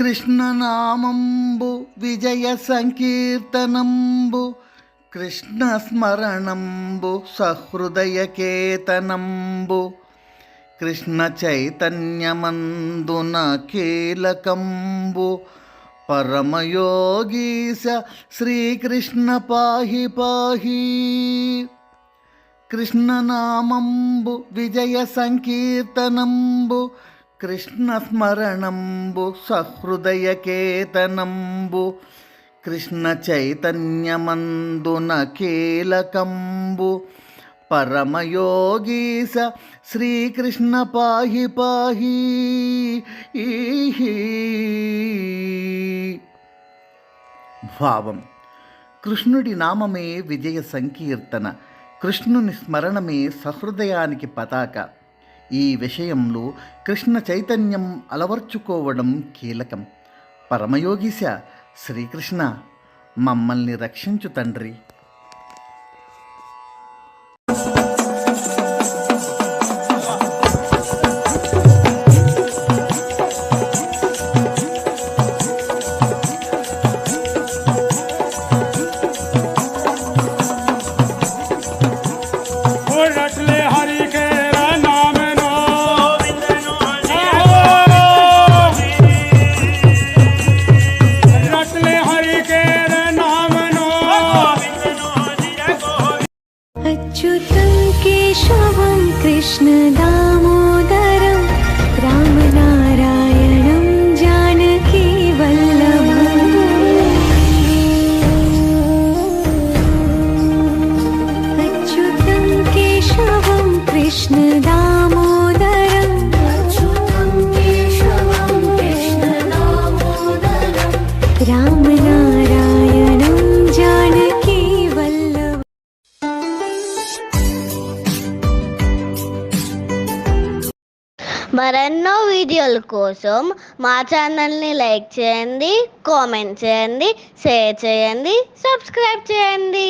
కృష్ణనామంబు విజయ సంకీర్తనంబు కృష్ణస్మరణంబు సహృదయకేతనంబు కృష్ణ చైతన్యమందున కీలకంబు పరమయోగీశ శ్రీకృష్ణ పాహి పాహి. కృష్ణనామంబు విజయ సంకీర్తనంబు కృష్ణస్మరణంబు సహృదయకేతనంబు కృష్ణ చైతన్యమందున కీలకంబు పరమయోగీశ శ్రీకృష్ణ పాహి పాహి. భావం: కృష్ణుడి నామమే విజయ సంకీర్తన, కృష్ణుని స్మరణమే సహృదయానికి పతాక. ఈ విషయంలో కృష్ణ చైతన్యం అలవర్చుకోవడం కీలకం. పరమయోగీశ శ్రీకృష్ణ, మమ్మల్ని రక్షించు తండ్రి. कृष्ण दामोदरं रामनारायणं जानकी वल्लभम् अच्युतं केशवं कृष्ण दामोदरं रामनारायणं जानकी वल्लभम्. మరెన్నో వీడియోల కోసం మా ఛానల్ని లైక్ చేయండి, కామెంట్ చేయండి, షేర్ చేయండి, సబ్స్క్రైబ్ చేయండి.